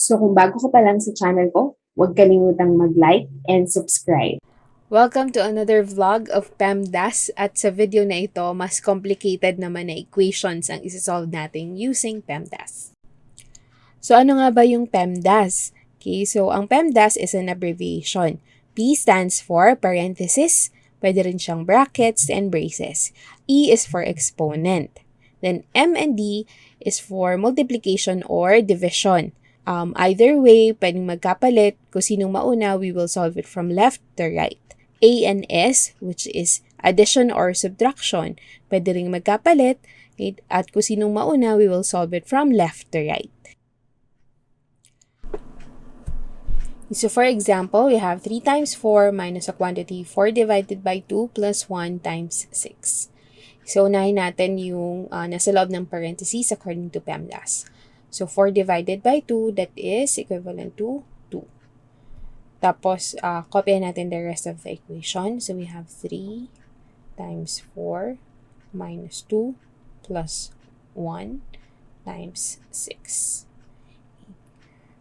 So kung bago ka pa lang sa channel ko, huwag kalimutang mag-like and subscribe. Welcome to another vlog of PEMDAS at sa video na ito, mas complicated naman na equations ang isa-solve natin using PEMDAS. So ano nga ba yung PEMDAS? Okay, so ang PEMDAS is an abbreviation. P stands for parenthesis, pwede rin siyang brackets and braces. E is for exponent. Then M and D is for multiplication or division. Either way, pwedeng magkapalit. Kung sinong mauna, we will solve it from left to right. A and S, which is addition or subtraction, pwede ring magkapalit. At kung sinong mauna, we will solve it from left to right. So for example, we have 3 times 4 minus a quantity 4 divided by 2 plus 1 times 6. So unahin natin yung nasa loob ng parentheses according to PEMDAS. So 4 divided by 2, that is equivalent to 2. Tapos, copy natin the rest of the equation. So we have 3 times 4 minus 2 plus 1 times 6.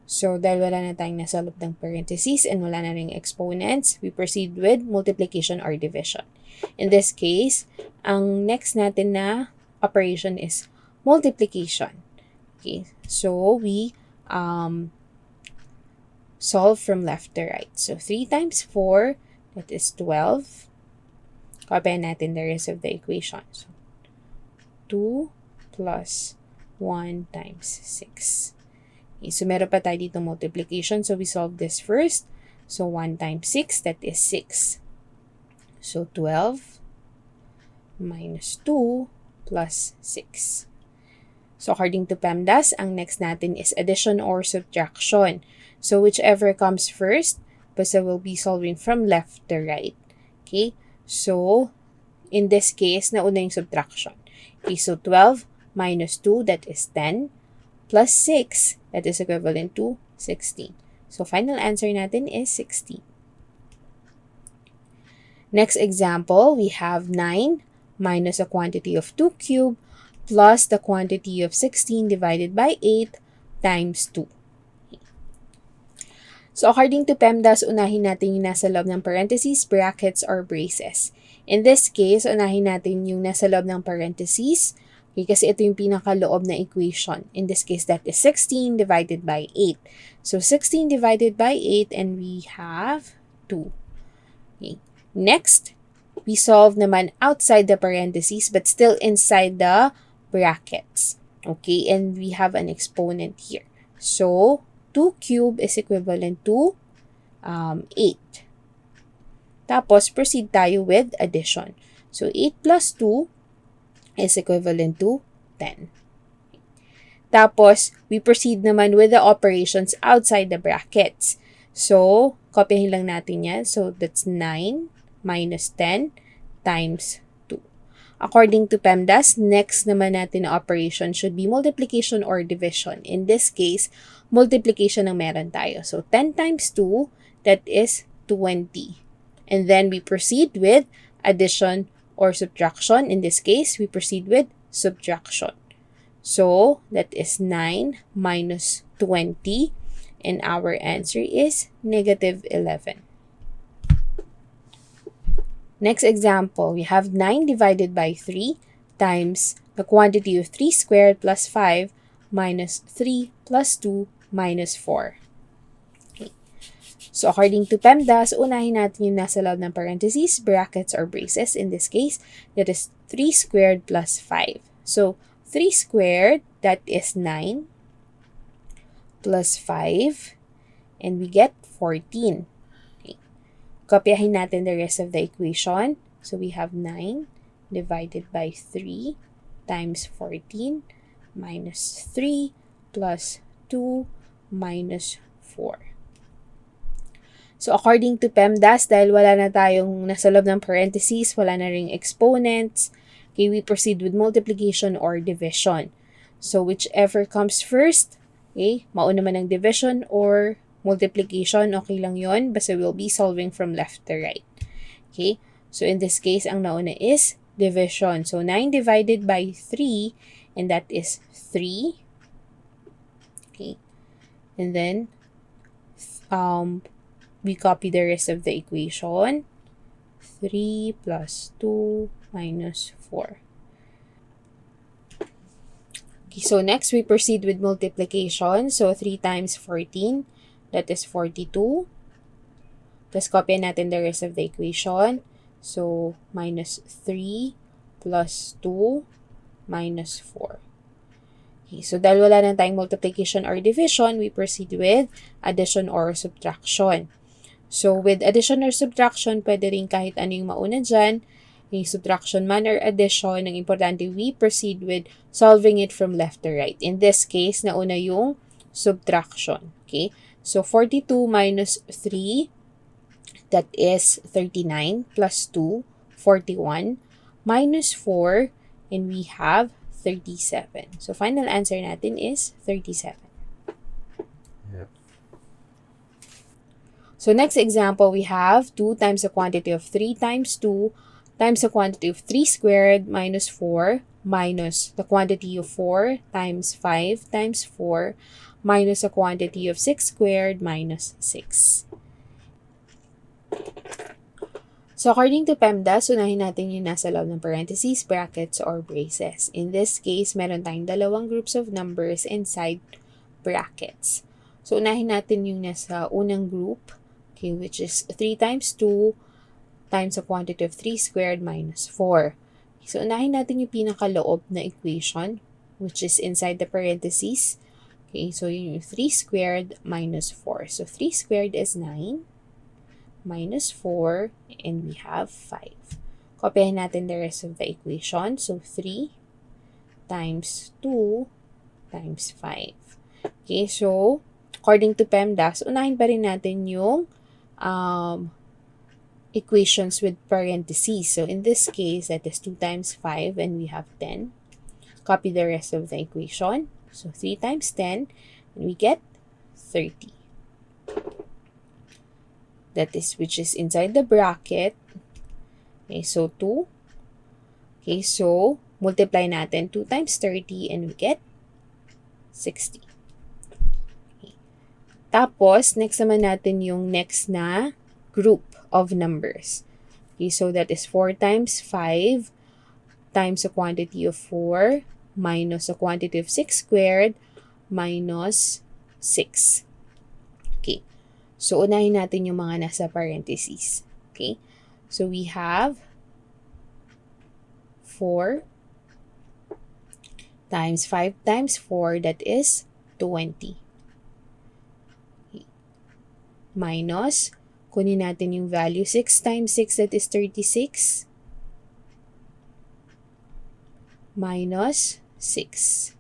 So, dahil wala na tayong nasa loob ng parentheses and wala na ring exponents, we proceed with multiplication or division. In this case, ang next natin na operation is multiplication. Okay, so we solve from left to right. So 3 times 4, that is 12. Copy natin the rest of the equation. So 2 plus 1 times 6. Okay, so meron pa tayo dito multiplication. So we solve this first. So 1 times 6, that is 6. So 12 minus 2 plus 6. So according to PEMDAS, ang next natin is addition or subtraction. So whichever comes first, basta we'll be solving from left to right. Okay? So in this case, nauna yung subtraction. Okay, so 12 minus 2, that is 10, plus 6, that is equivalent to 16. So final answer natin is 16. Next example, we have 9 minus a quantity of 2 cubed plus the quantity of 16 divided by 8 times 2. So according to PEMDAS, unahin natin yung nasa loob ng parentheses, brackets, or braces. In this case, unahin natin yung nasa loob ng parentheses, okay, kasi ito yung pinakaloob na equation. In this case, that is 16 divided by 8. So 16 divided by 8, and we have 2. Okay. Next, we solve naman outside the parentheses, but still inside the brackets. Okay, and we have an exponent here. So 2 cubed is equivalent to 8. Tapos, proceed tayo with addition. So 8 plus 2 is equivalent to 10. Tapos, we proceed naman with the operations outside the brackets. So, kopyahin lang natin yan. So, that's 9 minus 10 times 2. According to PEMDAS, next naman natin na operation should be multiplication or division. In this case, multiplication ang meron tayo. So, 10 times 2, that is 20. And then, we proceed with addition or subtraction. In this case, we proceed with subtraction. So, that is 9 minus 20. And our answer is negative 11. Next example, we have 9 divided by 3 times the quantity of 3 squared plus 5 minus 3 plus 2 minus 4. Okay. So according to PEMDAS, unahin natin yung nasa loob ng parentheses, brackets, or braces. In this case, that is 3 squared plus 5. So 3 squared, that is 9, plus 5, and we get 14. Kopyahin natin the rest of the equation. So we have 9 divided by 3 times 14 minus 3 plus 2 minus 4. So according to PEMDAS, dahil wala na tayong nasa loob ng parentheses, wala na ring exponents, okay, we proceed with multiplication or division. So whichever comes first, okay, mauna man ang division or multiplication, okay lang yon, basta we'll be solving from left to right. Okay, so in this case, ang nauna is division. So 9 divided by 3, and that is 3. Okay, And then, we copy the rest of the equation. 3 plus 2 minus 4. Okay, so next we proceed with multiplication. So 3 times 14, that is 42. Tapos copy natin the rest of the equation. So minus 3 plus 2 minus 4. Okay, so dahil wala na tayong multiplication or division, we proceed with addition or subtraction. So with addition or subtraction, pwede rin kahit ano yung mauna dyan. Yung subtraction man or addition, ang importante, we proceed with solving it from left to right. In this case, nauna yung subtraction. Okay? So 42 minus 3, that is 39, plus 2, 41, minus 4, and we have 37. So final answer natin is 37. Yep. So next example, we have 2 times the quantity of 3 times 2 times the quantity of 3 squared minus 4 minus the quantity of 4 times 5 times 4 minus the quantity of 6 squared minus 6. So according to PEMDAS, unahin natin yung nasa loob ng parentheses, brackets, or braces. In this case, meron tayong dalawang groups of numbers inside brackets. So unahin natin yung nasa unang group, okay, which is 3 times 2 times the quantity of 3 squared minus 4. So unahin natin yung pinakaloob na equation, which is inside the parentheses. Okay, so yung 3 squared minus 4. So 3 squared is 9. Minus 4, and we have 5. Kopyahin natin the rest of the equation. So, 3 times 2 times 5. Okay, so, according to PEMDAS, unahin pa rin natin yung equations with parentheses. So, in this case, that is 2 times 5, and we have 10. Copy the rest of the equation. So, 3 times 10, and we get 30. That is, which is inside the bracket. Okay, so 2. Okay, so multiply natin 2 times 30 and we get 60. Okay. Tapos, next naman natin yung next na group of numbers. Okay, so that is 4 times 5 times the quantity of 4 minus the quantity of 6 squared minus 6. Okay. So, unahin natin yung mga nasa parentheses. Okay? So, we have 4 times 5 times 4, that is 20. Okay. Minus, kunin natin yung value, 6 times 6, that is 36. Minus 6.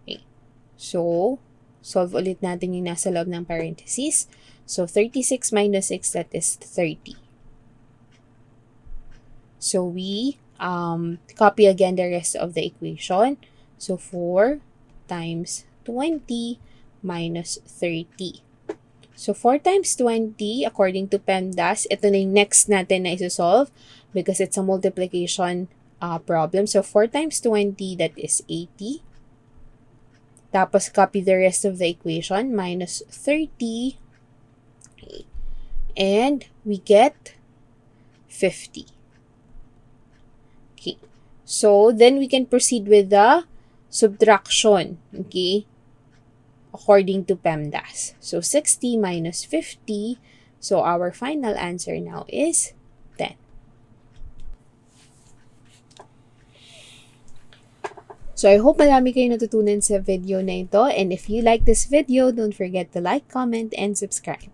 Okay. So, solve ulit natin yung nasa loob ng parentheses. So, 36 minus 6, that is 30. So, we copy again the rest of the equation. So, 4 times 20 minus 30. So, 4 times 20, according to PEMDAS, ito na yung next natin na isosolve because it's a multiplication problem. So, 4 times 20, that is 80. Tapos, copy the rest of the equation, minus 30. Okay. And we get 50. Okay. So, then we can proceed with the subtraction. Okay. According to PEMDAS. So, 60 minus 50. So, our final answer now is 10. So, I hope marami kayong natutunan sa video na ito. And if you like this video, don't forget to like, comment, and subscribe.